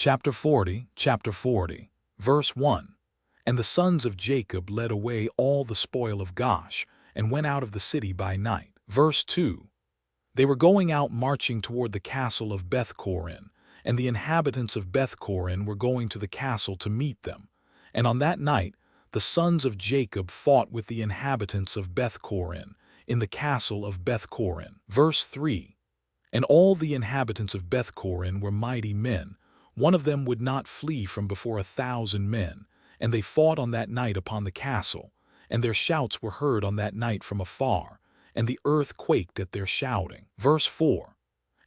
Chapter 40, verse 1. And the sons of Jacob led away all the spoil of Gosh, and went out of the city by night. Verse 2. They were going out marching toward the castle of Beth-Corin, and the inhabitants of Beth-Corin were going to the castle to meet them. And on that night the sons of Jacob fought with the inhabitants of Beth-Corin, in the castle of Beth-Corin. Verse 3. And all the inhabitants of Beth-Corin were mighty men. One of them would not flee from before 1,000 men, and they fought on that night upon the castle, and their shouts were heard on that night from afar, and the earth quaked at their shouting. Verse 4.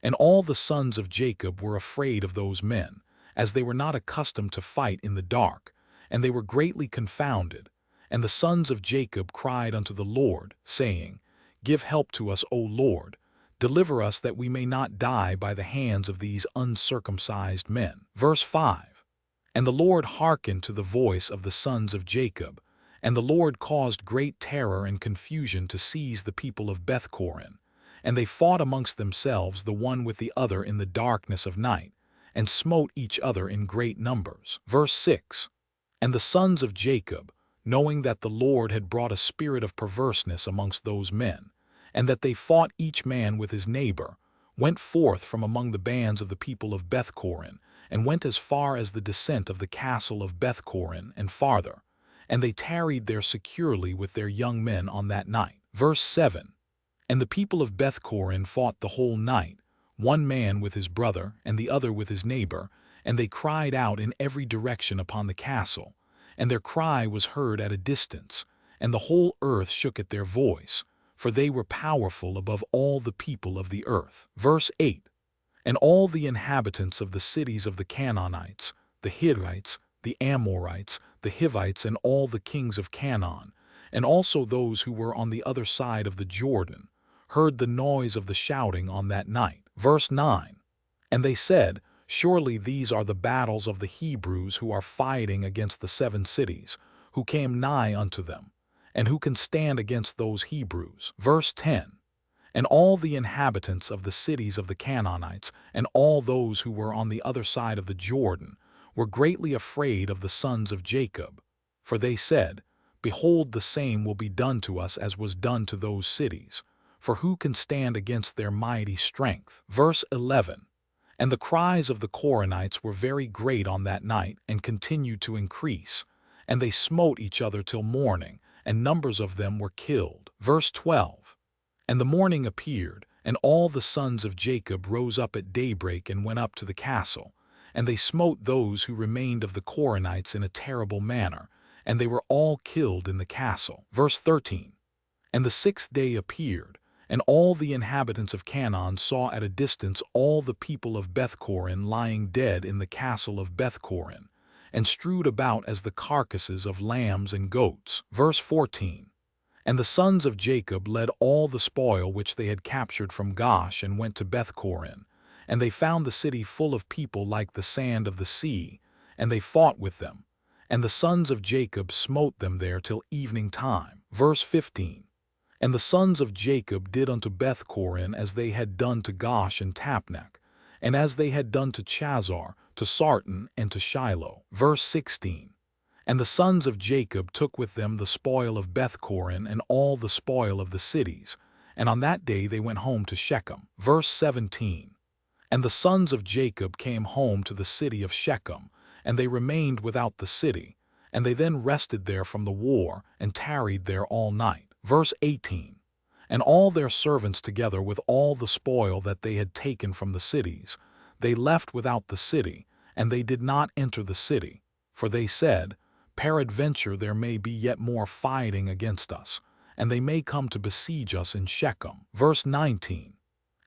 And all the sons of Jacob were afraid of those men, as they were not accustomed to fight in the dark, and they were greatly confounded. And the sons of Jacob cried unto the Lord, saying, Give help to us, O Lord. Deliver us that we may not die by the hands of these uncircumcised men. Verse 5. And the Lord hearkened to the voice of the sons of Jacob, and the Lord caused great terror and confusion to seize the people of Beth-Corin. And they fought amongst themselves the one with the other in the darkness of night, and smote each other in great numbers. Verse 6. And the sons of Jacob, knowing that the Lord had brought a spirit of perverseness amongst those men, and that they fought each man with his neighbor, went forth from among the bands of the people of Beth-Corin, and went as far as the descent of the castle of Beth-Corin and farther, and they tarried there securely with their young men on that night. Verse 7. And the people of Beth-Corin fought the whole night, one man with his brother and the other with his neighbor, and they cried out in every direction upon the castle, and their cry was heard at a distance, and the whole earth shook at their voice, for they were powerful above all the people of the earth. Verse 8. And all the inhabitants of the cities of the Canaanites, the Hittites, the Amorites, the Hivites, and all the kings of Canaan, and also those who were on the other side of the Jordan, heard the noise of the shouting on that night. Verse 9. And they said, Surely these are the battles of the Hebrews who are fighting against the 7 cities, who came nigh unto them. And who can stand against those Hebrews? Verse 10. And all the inhabitants of the cities of the Canaanites, and all those who were on the other side of the Jordan, were greatly afraid of the sons of Jacob. For they said, Behold, the same will be done to us as was done to those cities. For who can stand against their mighty strength? Verse 11. And the cries of the Corinites were very great on that night, and continued to increase. And they smote each other till morning, and numbers of them were killed. Verse 12. And the morning appeared, and all the sons of Jacob rose up at daybreak and went up to the castle. And they smote those who remained of the Corinites in a terrible manner, and they were all killed in the castle. Verse 13. And the 6th day appeared, and all the inhabitants of Canaan saw at a distance all the people of Beth-Corin lying dead in the castle of Beth-Corin, and strewed about as the carcasses of lambs and goats. Verse 14. And the sons of Jacob led all the spoil which they had captured from Gosh, and went to Beth-Corin. And they found the city full of people like the sand of the sea, and they fought with them. And the sons of Jacob smote them there till evening time. Verse 15. And the sons of Jacob did unto Beth-Corin as they had done to Gosh and Tapnach, and as they had done to Chazar, to Sarton, and to Shiloh. Verse 16. And the sons of Jacob took with them the spoil of Beth-Corin and all the spoil of the cities, and on that day they went home to Shechem. Verse 17. And the sons of Jacob came home to the city of Shechem, and they remained without the city, and they then rested there from the war, and tarried there all night. Verse 18. And all their servants together with all the spoil that they had taken from the cities, they left without the city, and they did not enter the city. For they said, Peradventure there may be yet more fighting against us, and they may come to besiege us in Shechem. Verse 19.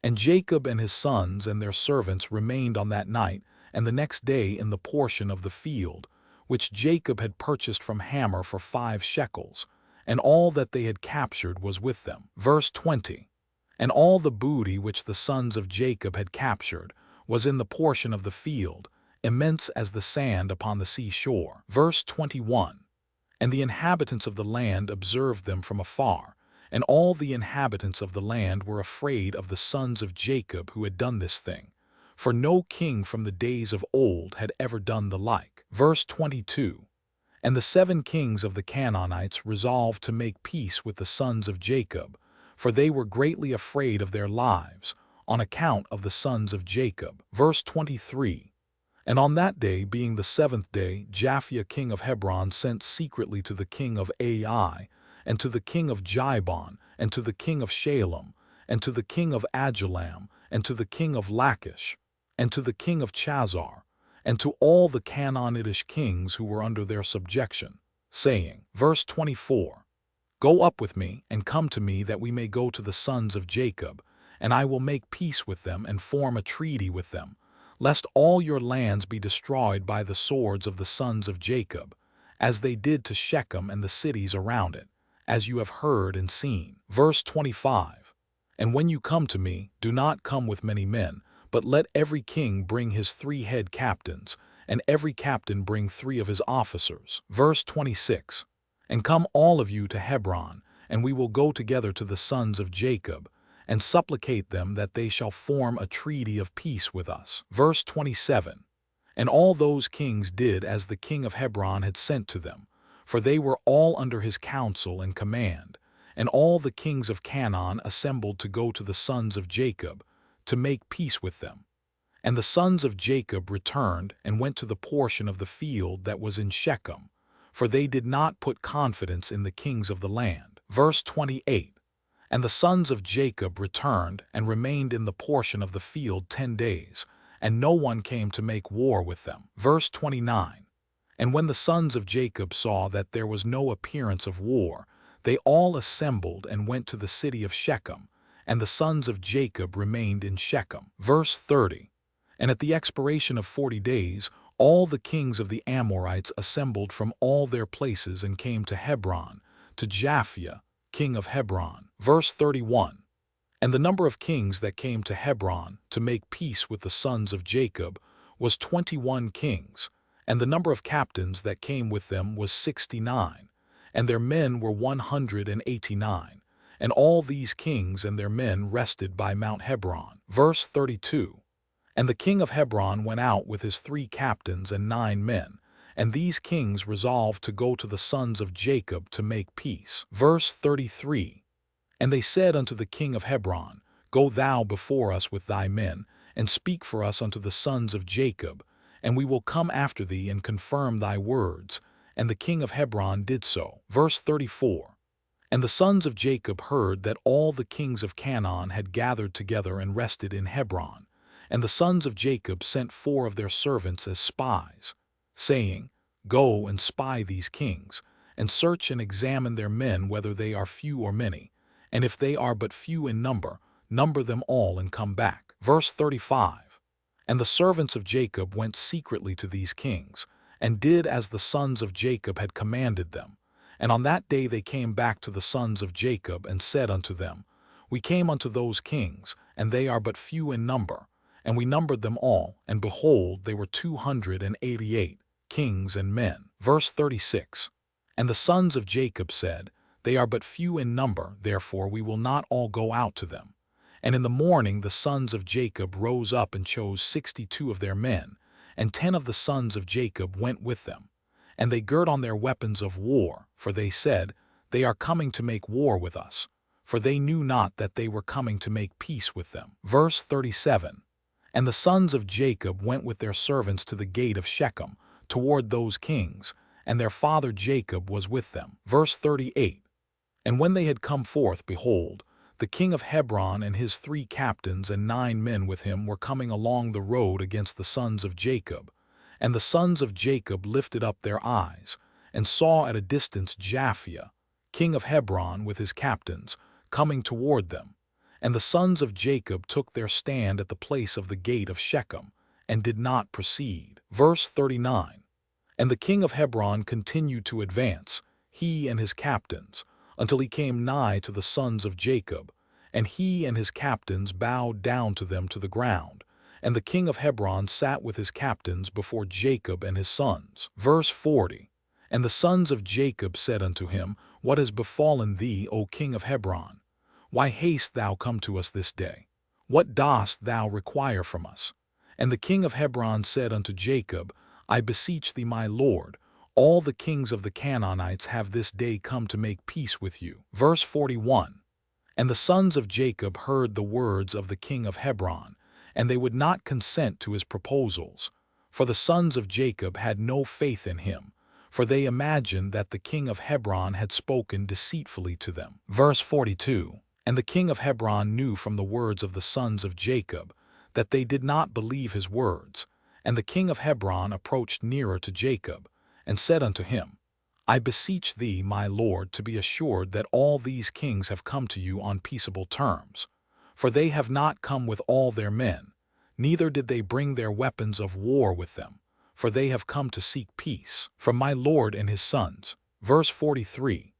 And Jacob and his sons and their servants remained on that night, and the next day in the portion of the field, which Jacob had purchased from Hamor for 5 shekels, and all that they had captured was with them. Verse 20. And all the booty which the sons of Jacob had captured was in the portion of the field, immense as the sand upon the seashore. Verse 21. And the inhabitants of the land observed them from afar, and all the inhabitants of the land were afraid of the sons of Jacob who had done this thing, for no king from the days of old had ever done the like. Verse 22. And the 7 kings of the Canaanites resolved to make peace with the sons of Jacob, for they were greatly afraid of their lives, on account of the sons of Jacob. Verse 23. And on that day, being the 7th day, Jasher king of Hebron sent secretly to the king of Ai, and to the king of Jibon, and to the king of Shalem, and to the king of Adullam, and to the king of Lachish, and to the king of Chazar, and to all the Canaanitish kings who were under their subjection, saying, verse 24, Go up with me, and come to me, that we may go to the sons of Jacob, and I will make peace with them and form a treaty with them, lest all your lands be destroyed by the swords of the sons of Jacob, as they did to Shechem and the cities around it, as you have heard and seen. Verse 25. And when you come to me, do not come with many men, but let every king bring his 3 head captains, and every captain bring 3 of his officers. Verse 26. And come all of you to Hebron, and we will go together to the sons of Jacob, and supplicate them that they shall form a treaty of peace with us. Verse 27. And all those kings did as the king of Hebron had sent to them, for they were all under his counsel and command. And all the kings of Canaan assembled to go to the sons of Jacob, to make peace with them. And the sons of Jacob returned and went to the portion of the field that was in Shechem, for they did not put confidence in the kings of the land. Verse 28. And the sons of Jacob returned and remained in the portion of the field 10 days, and no one came to make war with them. Verse 29. And when the sons of Jacob saw that there was no appearance of war, they all assembled and went to the city of Shechem, and the sons of Jacob remained in Shechem. Verse 30. And at the expiration of 40 days, all the kings of the Amorites assembled from all their places and came to Hebron, to Jasher, king of Hebron. Verse 31. And the number of kings that came to Hebron to make peace with the sons of Jacob was 21 kings, and the number of captains that came with them was 69, and their men were 189, and all these kings and their men rested by Mount Hebron. Verse 32. And the king of Hebron went out with his 3 captains and 9 men, and these kings resolved to go to the sons of Jacob to make peace. Verse 33. And they said unto the king of Hebron, Go thou before us with thy men, and speak for us unto the sons of Jacob, and we will come after thee and confirm thy words. And the king of Hebron did so. Verse 34. And the sons of Jacob heard that all the kings of Canaan had gathered together and rested in Hebron, and the sons of Jacob sent 4 of their servants as spies, saying, Go and spy these kings, and search and examine their men whether they are few or many, and if they are but few in number, number them all and come back. Verse 35. And the servants of Jacob went secretly to these kings, and did as the sons of Jacob had commanded them. And on that day they came back to the sons of Jacob, and said unto them, We came unto those kings, and they are but few in number, and we numbered them all, and behold, they were 288 kings and men. Verse 36. And the sons of Jacob said, They are but few in number, therefore we will not all go out to them. And in the morning the sons of Jacob rose up and chose 62 of their men, and 10 of the sons of Jacob went with them. And they girt on their weapons of war, for they said, They are coming to make war with us, for they knew not that they were coming to make peace with them. Verse 37. And the sons of Jacob went with their servants to the gate of Shechem, toward those kings, and their father Jacob was with them. Verse 38. And when they had come forth, behold, the king of Hebron and his 3 captains and 9 men with him were coming along the road against the sons of Jacob. And the sons of Jacob lifted up their eyes, and saw at a distance Jasher, king of Hebron, with his captains, coming toward them. And the sons of Jacob took their stand at the place of the gate of Shechem, and did not proceed. Verse 39. And the king of Hebron continued to advance, he and his captains, until he came nigh to the sons of Jacob, and he and his captains bowed down to them to the ground. And the king of Hebron sat with his captains before Jacob and his sons. Verse 40. And the sons of Jacob said unto him, What has befallen thee, O king of Hebron? Why hast thou come to us this day? What dost thou require from us? And the king of Hebron said unto Jacob, I beseech thee, my lord, all the kings of the Canaanites have this day come to make peace with you. Verse 41. And the sons of Jacob heard the words of the king of Hebron, and they would not consent to his proposals. For the sons of Jacob had no faith in him, for they imagined that the king of Hebron had spoken deceitfully to them. Verse 42. And the king of Hebron knew from the words of the sons of Jacob that they did not believe his words. And the king of Hebron approached nearer to Jacob, and said unto him, I beseech thee, my lord, to be assured that all these kings have come to you on peaceable terms. For they have not come with all their men, neither did they bring their weapons of war with them, for they have come to seek peace from my lord and his sons. Verse 43.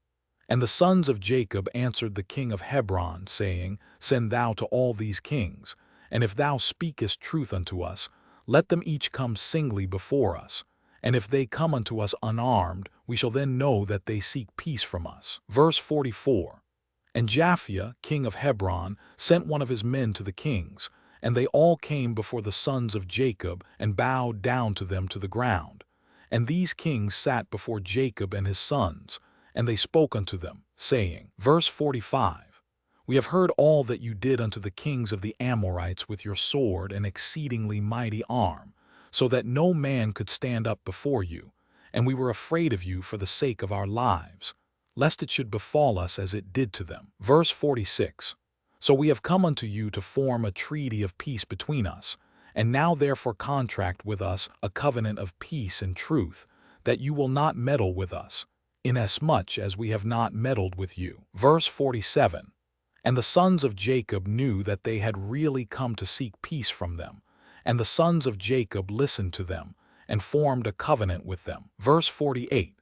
And the sons of Jacob answered the king of Hebron, saying, Send thou to all these kings, and if thou speakest truth unto us, let them each come singly before us. And if they come unto us unarmed, we shall then know that they seek peace from us. Verse 44. And Jasher, king of Hebron, sent one of his men to the kings, and they all came before the sons of Jacob, and bowed down to them to the ground. And these kings sat before Jacob and his sons, and they spoke unto them, saying, Verse 45. We have heard all that you did unto the kings of the Amorites with your sword and exceedingly mighty arm, so that no man could stand up before you, and we were afraid of you for the sake of our lives, lest it should befall us as it did to them. Verse 46. So we have come unto you to form a treaty of peace between us, and now therefore contract with us a covenant of peace and truth, that you will not meddle with us, inasmuch as we have not meddled with you. Verse 47. And the sons of Jacob knew that they had really come to seek peace from them, and the sons of Jacob listened to them, and formed a covenant with them. Verse 48.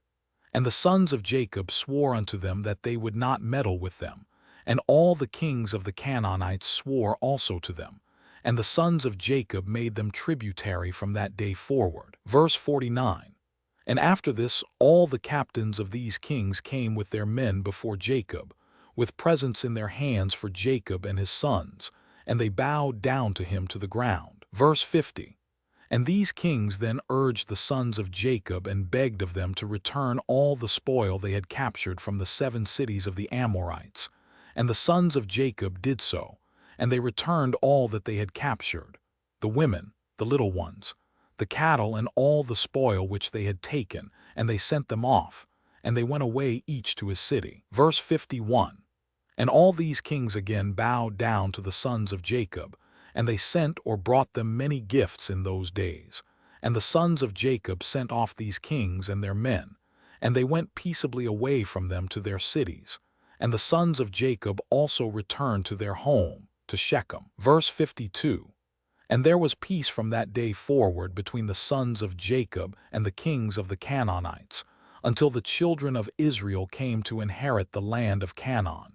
And the sons of Jacob swore unto them that they would not meddle with them, and all the kings of the Canaanites swore also to them, and the sons of Jacob made them tributary from that day forward. Verse 49. And after this all the captains of these kings came with their men before Jacob, with presents in their hands for Jacob and his sons, and they bowed down to him to the ground. Verse 50. And these kings then urged the sons of Jacob and begged of them to return all the spoil they had captured from the 7 cities of the Amorites. And the sons of Jacob did so, and they returned all that they had captured, the women, the little ones, the cattle, and all the spoil which they had taken, and they sent them off, and they went away each to his city. Verse 51. And all these kings again bowed down to the sons of Jacob, and they sent or brought them many gifts in those days. And the sons of Jacob sent off these kings and their men, and they went peaceably away from them to their cities. And the sons of Jacob also returned to their home, to Shechem. Verse 52. And there was peace from that day forward between the sons of Jacob and the kings of the Canaanites, until the children of Israel came to inherit the land of Canaan.